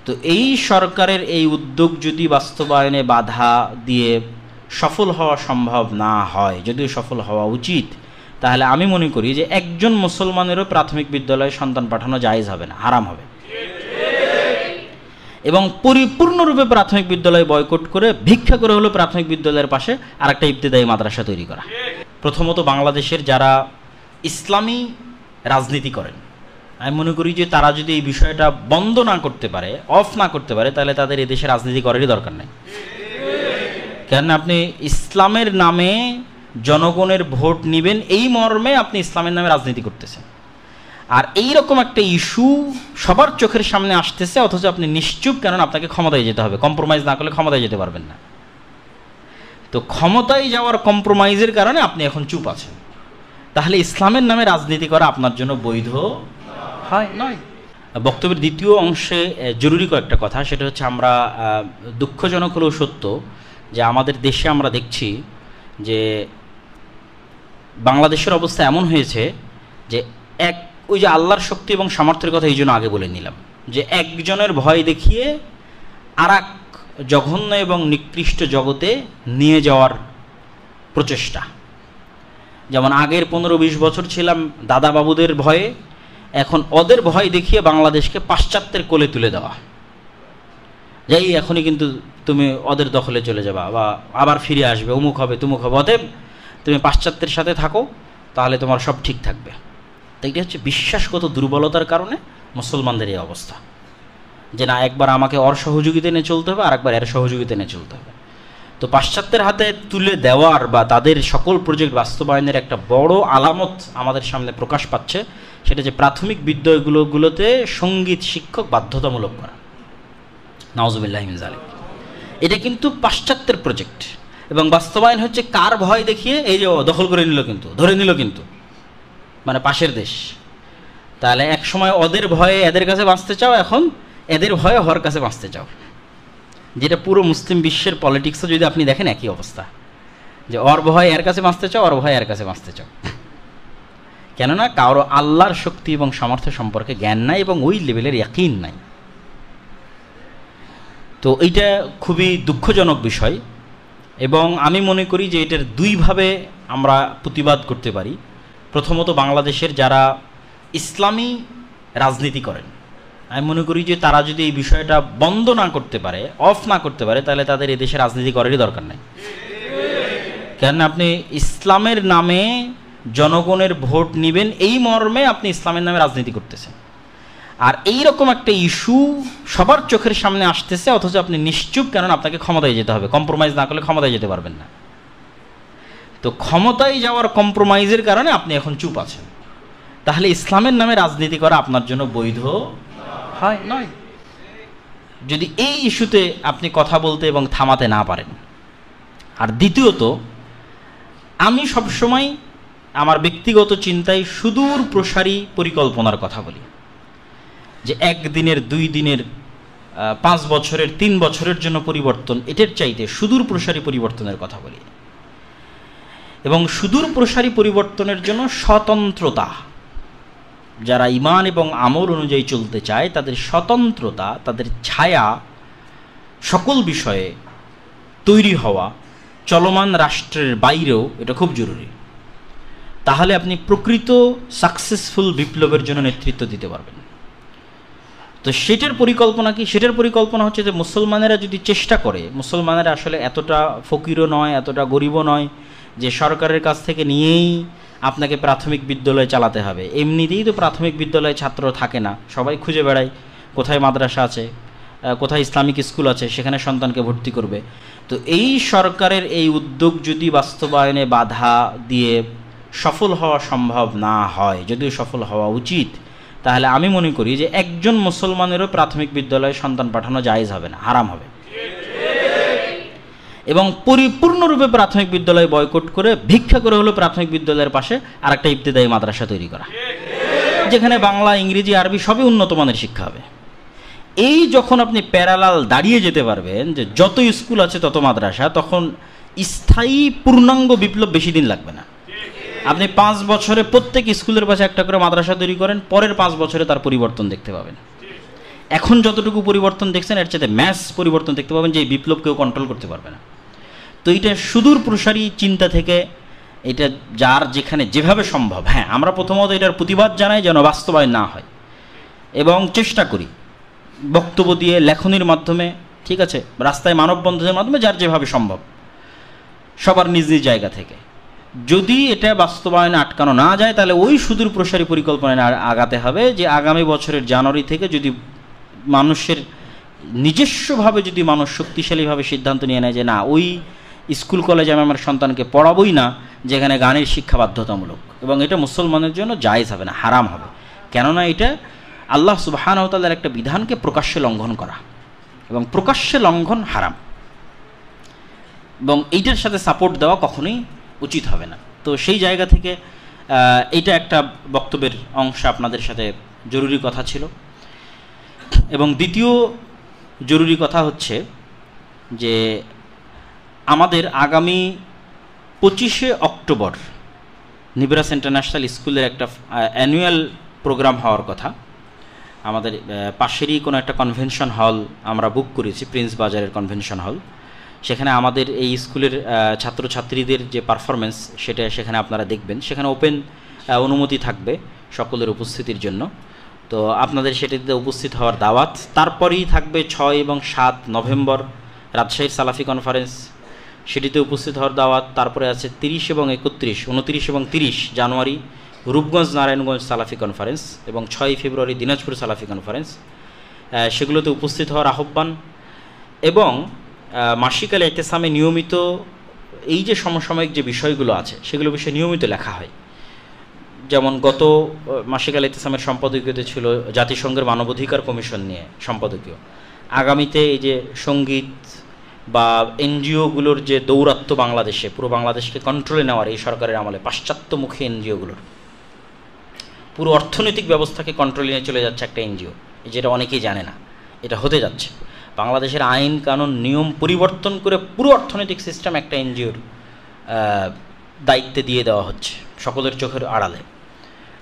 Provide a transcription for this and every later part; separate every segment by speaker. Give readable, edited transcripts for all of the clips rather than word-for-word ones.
Speaker 1: তো এই সরকারের এই উদ্যোগ যদি বাস্তবায়নে বাধা দিয়ে সফল হওয়া সম্ভব না হয়, যদিও সফল হওয়া উচিত, তাহলে আমি মনে করি যে একজন মুসলমানেরও প্রাথমিক বিদ্যালয়ে সন্তান পাঠানো জায়েজ হবে না, হারাম হবে। এবং পরিপূর্ণরূপে প্রাথমিক বিদ্যালয় বয়কট করে ভিক্ষা করে হলো প্রাথমিক বিদ্যালয়ের পাশে আরেকটা ইবতেদায়ী মাদ্রাসা তৈরি করা। প্রথমত বাংলাদেশের যারা ইসলামী রাজনীতি করেন, আমি মনে করি যে তারা যদি এই বিষয়টা বন্ধ না করতে পারে, অফ না করতে পারে, তাহলে তাদের এই দেশে রাজনীতি করারই দরকার নেই। কেন আপনি ইসলামের নামে জনগণের ভোট নিবেন এই মর্মে আপনি ইসলামের নামে রাজনীতি করতেছেন, আর এইরকম একটা ইস্যু সবার চোখের সামনে আসতেছে, অথচ আপনি নিশ্চুপ, কেননা আপনাকে ক্ষমতায় যেতে হবে, কম্প্রোমাইজ না করলে ক্ষমতায় যেতে পারবেন না। তো ক্ষমতায় যাওয়ার কম্প্রোমাইজের কারণে আপনি এখন চুপ আছেন, তাহলে ইসলামের নামে রাজনীতি করা আপনার জন্য বৈধ হয় নয়। বক্তব্যের দ্বিতীয় অংশে জরুরি কয়েকটা কথা, সেটা হচ্ছে আমরা দুঃখজনক হলেও সত্য যে আমাদের দেশে আমরা দেখছি যে বাংলাদেশের অবস্থা এমন হয়েছে যে ওই যে আল্লাহর শক্তি এবং সামর্থ্যের কথা এই জন্য আগে বলে নিলাম, যে একজনের ভয় দেখিয়ে আর এক জঘন্য এবং নিকৃষ্ট জগতে নিয়ে যাওয়ার প্রচেষ্টা। যেমন আগের 15-20 বছর ছিলাম দাদা বাবুদের ভয়ে, এখন ওদের ভয় দেখিয়ে বাংলাদেশকে পাশ্চাত্যের কোলে তুলে দেওয়া, যাই এখনই কিন্তু তুমি ওদের দখলে চলে যাবা বা আবার ফিরে আসবে, অমুক হবে তুমুক হবে, অতএব তুমি পাশ্চাত্যের সাথে থাকো, তাহলে তোমার সব ঠিক থাকবে। তো এটা হচ্ছে বিশ্বাসগত দুর্বলতার কারণে মুসলমানদের এই অবস্থা, যে না একবার আমাকে ওর সহযোগিতা নিয়ে চলতে হবে, আর একবার এর সহযোগিতা নিয়ে চলতে হবে। তো পাশ্চাত্যের হাতে তুলে দেওয়ার বা তাদের সকল প্রজেক্ট বাস্তবায়নের একটা বড় আলামত আমাদের সামনে প্রকাশ পাচ্ছে, সেটা যে প্রাথমিক বিদ্যালয়গুলোতে সঙ্গীত শিক্ষক বাধ্যতামূলক করা। নাউজুবিল্লাহি মিন যালিক। এটা কিন্তু পাশ্চাত্যের প্রজেক্ট এবং বাস্তবায়ন হচ্ছে কার ভয় দেখিয়ে, এই যে দখল করে নিল, কিন্তু ধরে নিল, কিন্তু মানে পাশের দেশ। তাহলে এক সময় ওদের ভয়ে এদের কাছে বাঁচতে চাও, এখন এদের ভয়ে হওয়ার কাছে বাঁচতে চাও, যেটা পুরো মুসলিম বিশ্বের পলিটিক্সে যদি আপনি দেখেন একই অবস্থা, যে ওর ভয় এর কাছে বাঁচতে চাও, ওর ভয় এর কাছে বাঁচতে চাও। কেননা কারো আল্লাহর শক্তি এবং সামর্থ্য সম্পর্কে জ্ঞান নাই এবং ওই লেভেলের ইয়াকিন নাই। তো এইটা খুবই দুঃখজনক বিষয় এবং আমি মনে করি যে এটার দুইভাবে আমরা প্রতিবাদ করতে পারি। প্রথমত বাংলাদেশের যারা ইসলামী রাজনীতি করেন, আমি মনে করি যে তারা যদি এই বিষয়টা বন্ধ না করতে পারে, অফ না করতে পারে, তাহলে তাদের এই দেশে রাজনীতি করারই দরকার নেই। কেন আপনি ইসলামের নামে জনগণের ভোট নিবেন এই মর্মে আপনি ইসলামের নামে রাজনীতি করতেছেন, আর এইরকম একটা ইস্যু সবার চোখের সামনে আসতেছে, অথচ আপনি নিশ্চুপ, কেননা আপনাকে ক্ষমতায় যেতে হবে, কম্প্রোমাইজ না করলে ক্ষমতায় যেতে পারবেন না। তো ক্ষমতায় যাওয়ার কম্প্রোমাইজের কারণে আপনি এখন চুপ আছেন, তাহলে ইসলামের নামে রাজনীতি করা আপনার জন্য বৈধ হয় নয়, যদি এই ইস্যুতে আপনি কথা বলতে এবং থামাতে না পারেন। আর দ্বিতীয়ত, আমি সবসময় আমার ব্যক্তিগত চিন্তায় সুদূর প্রসারী পরিকল্পনার কথা বলি, যে 1 দিনের 2 দিনের 5 বছরের 3 বছরের জন্য পরিবর্তন, এটার চাইতে সুদূর প্রসারী পরিবর্তনের কথা বলি। এবং সুদূর প্রসারী পরিবর্তনের জন্য স্বতন্ত্রতা, যারা ঈমান এবং আমল অনুযায়ী চলতে চায় তাদের স্বতন্ত্রতা, তাদের ছায়া সকল বিষয়ে তৈরি হওয়া চলমান রাষ্ট্রের বাইরেও এটা খুব জরুরি। তাহলে আপনি প্রকৃত সাকসেসফুল বিপ্লবের জন্য নেতৃত্ব দিতে পারবেন। তো সেটার পরিকল্পনা কি? সেটার পরিকল্পনা হচ্ছে যে মুসলমানেরা যদি চেষ্টা করে, মুসলমানেরা আসলে এতটা ফকিরও নয়, এতটা গরিবও নয় যে সরকারের কাছ থেকে নিয়েই আপনাকে প্রাথমিক বিদ্যালয় চালাতে হবে। এমনিতেই তো প্রাথমিক বিদ্যালয়ে ছাত্র থাকে না, সবাই খুঁজে বেড়ায় কোথায় মাদ্রাসা আছে, কোথায় ইসলামিক স্কুল আছে, সেখানে সন্তানকে ভর্তি করবে। তো এই সরকারের এই উদ্যোগ যদি বাস্তবায়নে বাধা দিয়ে সফল হওয়া সম্ভব না হয়, যদিও সফল হওয়া উচিত, তাহলে আমি মনে করি যে একজন মুসলমানেরও প্রাথমিক বিদ্যালয়ে সন্তান পাঠানো জায়েজ হবে না, হারাম হবে। এবং পরিপূর্ণরূপে প্রাথমিক বিদ্যালয় বয়কট করে ভিক্ষা করে হলো প্রাথমিক বিদ্যালয়ের পাশে আরেকটা ইবতেদায়ী মাদ্রাসা তৈরি করা, যেখানে বাংলা, ইংরেজি, আরবি সবই উন্নত মানের শিক্ষা হবে। এই যখন আপনি প্যারালাল দাঁড়িয়ে যেতে পারবেন যে যত স্কুল আছে তত মাদ্রাসা, তখন স্থায়ী পূর্ণাঙ্গ বিপ্লব বেশি দিন লাগবে না। আপনি 5 বছরে প্রত্যেক স্কুলের পাশে একটা করে মাদ্রাসা তৈরি করেন, পরের 5 বছরে তার পরিবর্তন দেখতে পাবেন। এখন যতটুকু পরিবর্তন দেখছেন এর চাইতে ম্যাস পরিবর্তন দেখতে পাবেন যে এই বিপ্লব কেউ কন্ট্রোল করতে পারবে না। তো এটা সুদূর প্রসারী চিন্তা থেকে এটা যার যেখানে যেভাবে সম্ভব, হ্যাঁ আমরা প্রথমত এটার প্রতিবাদ জানাই যেন বাস্তবায়ন না হয়, এবং চেষ্টা করি বক্তব্য দিয়ে, লেখনির মাধ্যমে, ঠিক আছে, রাস্তায় মানববন্ধনের মাধ্যমে, যার যেভাবে সম্ভব সবার নিজ নিজ জায়গা থেকে। যদি এটা বাস্তবায়নে আটকানো না যায় তাহলে ওই সুদূর প্রসারী পরিকল্পনায় আগাতে হবে যে আগামী বছরের জানুয়ারি থেকে যদি মানুষের নিজস্বভাবে যদি মানুষ শক্তিশালীভাবে সিদ্ধান্ত নিয়ে নেয় যে না ওই স্কুল কলেজে আমি আমার সন্তানকে পড়াবই না যেখানে গানের শিক্ষা বাধ্যতামূলক, এবং এটা মুসলমানের জন্য জায়েজ হবে না, হারাম হবে। কেননা এটা আল্লাহ সুবহানাহু ওয়া তাআলার একটা বিধানকে প্রকাশ্যে লঙ্ঘন করা, এবং প্রকাশ্যে লঙ্ঘন হারাম, এবং এইটার সাথে সাপোর্ট দেওয়া কখনোই উচিত হবে না। তো সেই জায়গা থেকে এইটা একটা বক্তব্যের অংশ আপনাদের সাথে জরুরি কথা ছিল। এবং দ্বিতীয় জরুরি কথা হচ্ছে যে আমাদের আগামী 25শে অক্টোবর নিবরাস ইন্টারন্যাশনাল স্কুলের একটা অ্যানুয়াল প্রোগ্রাম হওয়ার কথা। আমাদের পাশেরই কোনো একটা কনভেনশন হল আমরা বুক করেছি, প্রিন্স বাজারের কনভেনশন হল। সেখানে আমাদের এই স্কুলের ছাত্রছাত্রীদের যে পারফরমেন্স সেটা সেখানে আপনারা দেখবেন। সেখানে ওপেন অনুমতি থাকবে সকলের উপস্থিতির জন্য। তো আপনাদের সেটিতে উপস্থিত হওয়ার দাওয়াত। তারপরেই থাকবে 6 এবং 7 নভেম্বর রাজশাহীর সালাফি কনফারেন্স, সেটিতে উপস্থিত হওয়ার দাওয়াত। তারপরে আছে 30 এবং 31, 29 এবং 30 জানুয়ারি রূপগঞ্জ নারায়ণগঞ্জ সালাফি কনফারেন্স, এবং 6 ফেব্রুয়ারি দিনাজপুর সালাফি কনফারেন্স, সেগুলোতে উপস্থিত হওয়ার আহ্বান। এবং মাসিক আল ইতিসামে নিয়মিত এই যে সমসাময়িক যে বিষয়গুলো আছে সেগুলো বিষয়ে নিয়মিত লেখা হয়। যেমন গত মাসিক আল ইতিসামের সম্পাদকীয়তে ছিল জাতিসংঘের মানবাধিকার কমিশন নিয়ে সম্পাদকীয়। আগামীতে এই যে সঙ্গীত বা এনজিওগুলোর যে দৌরাত্ম্য বাংলাদেশে, পুরো বাংলাদেশকে কন্ট্রোলে নেওয়ার এই সরকারের আমলে পাশ্চাত্যমুখী এনজিওগুলোর পুরো অর্থনৈতিক ব্যবস্থাকে কন্ট্রোলে নিয়ে চলে যাচ্ছে একটা এনজিও, যেটা অনেকেই জানে না, এটা হতে যাচ্ছে। বাংলাদেশের আইন কানুন নিয়ম পরিবর্তন করে পুরো অর্থনৈতিক সিস্টেম একটা এনজিওর দায়িত্বে দিয়ে দেওয়া হচ্ছে সকলের চোখের আড়ালে।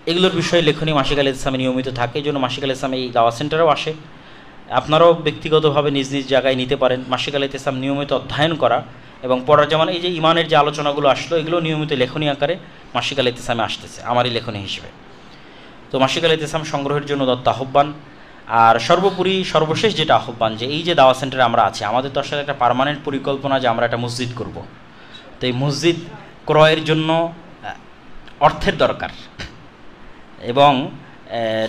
Speaker 1: এগুলোর বিষয়ে লেখনী মাসিক আল ইসলামে নিয়মিত থাকে, এই জন্য মাসিক আল ইসলাম এই দাওয়া সেন্টারেও আসে। আপনারাও ব্যক্তিগতভাবে নিজ নিজ জায়গায় নিতে পারেন। মাসিক আল ইসলাম নিয়মিত অধ্যয়ন করা এবং পড়ার, যেমন এই যে ইমানের যে আলোচনাগুলো আসলো এগুলো নিয়মিত লেখনী আকারে মাসিক আল ইসলামে আসতেছে আমারই লেখনী হিসেবে। তো মাসিক আল ইসলাম সংগ্রহের জন্য দত্ত আহ্বান। আর সর্বোপরি সর্বশেষ যেটা আহ্বান, যে এই যে দাওয়া সেন্টারে আমরা আছি, আমাদের তো আসলে একটা পার্মানেন্ট পরিকল্পনা যে আমরা একটা মসজিদ করব। তো এই মসজিদ ক্রয়ের জন্য অর্থের দরকার, এবং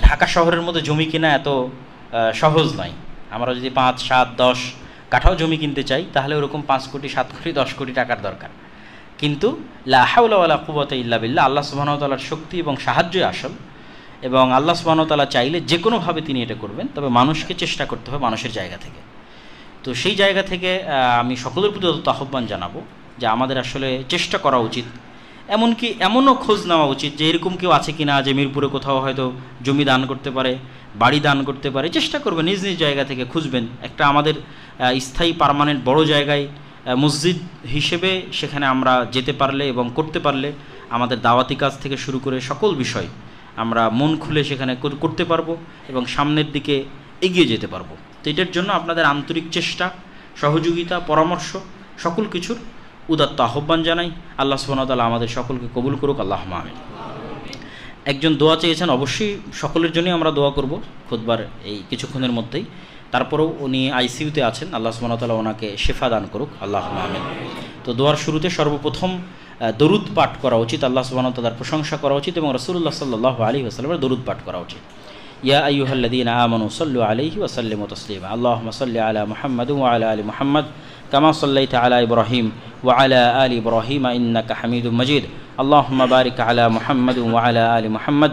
Speaker 1: ঢাকা শহরের মধ্যে জমি কিনা এত সহজ নয়। আমরা যদি 5, 7, 10 কাঠাও জমি কিনতে চাই তাহলে ওরকম 5 কোটি, 7 কোটি, 10 কোটি টাকার দরকার। কিন্তু লা হাওলা ওয়ালা কুওয়াতা ইল্লা বিল্লাহ, আল্লাহ সুবহানাহু ওয়া তাআলার শক্তি এবং সাহায্যই আসল, এবং আল্লাহ সুবহানাহু ওয়া তাআলা চাইলে যে কোনোভাবে তিনি এটা করবেন। তবে মানুষকে চেষ্টা করতে হবে মানুষের জায়গা থেকে। তো সেই জায়গা থেকে আমি সকলের প্রতি আহ্বান জানাবো যে আমাদের আসলে চেষ্টা করা উচিত, এমনকি এমনও খোঁজ নেওয়া উচিত যে এরকম কেউ আছে কি না যে মিরপুরে কোথাও হয়তো জমি দান করতে পারে, বাড়ি দান করতে পারে। চেষ্টা করবেন নিজ নিজ জায়গা থেকে খুঁজবেন একটা আমাদের স্থায়ী পার্মানেন্ট বড় জায়গায় মসজিদ হিসেবে সেখানে আমরা যেতে পারলে এবং করতে পারলে আমাদের দাওয়াতি কাজ থেকে শুরু করে সকল বিষয় আমরা মন খুলে সেখানে করতে পারবো এবং সামনের দিকে এগিয়ে যেতে পারবো। তো এটার জন্য আপনাদের আন্তরিক চেষ্টা, সহযোগিতা, পরামর্শ সকল কিছুর উদাত্ত আহ্বান জানাই। আল্লাহ সুবহানাহু ওয়া তাআলা আমাদের সকলকে কবুল করুক, আল্লাহুম্মা আমিন। একজন দোয়া চেয়েছেন, অবশ্যই সকলের জন্যই আমরা দোয়া করব খুতবার এই কিছুক্ষণের মধ্যেই। তারপরেও উনি আইসিইউতে আছেন, আল্লাহ সুবহানাহু ওয়া তাআলা ওনাকে শিফা দান করুক, আল্লাহুম্মা আমিন। তো দোয়ার শুরুতে সর্বপ্রথম দরুদ পাঠ করা উচিত, আল্লাহ সুবহানাহু ওয়া তাআলার প্রশংসা করা উচিত এবং রাসূলুল্লাহ সাল্লাল্লাহু আলাইহি ওয়াসাল্লামের দরুদ পাঠ করা উচিত। ইয়া আইয়ুহাল্লাযীনা আমানু সাল্লু আলাইহি ওয়া সাল্লিমু তাসলিমা। আল্লাহুম্মা সাল্লি আলা মুহাম্মাদ ওয়া আলা আলি মুহাম্মাদ কামা সাল্লাইতা আলা ইব্রাহিম ওয়া আলা আলি ইব্রাহিম ইন্নাকা হামিদুম মাজিদ। আল্লাহুম্মা বারিক আলা মুহাম্মাদ ওয়া আলা আলি মুহাম্মাদ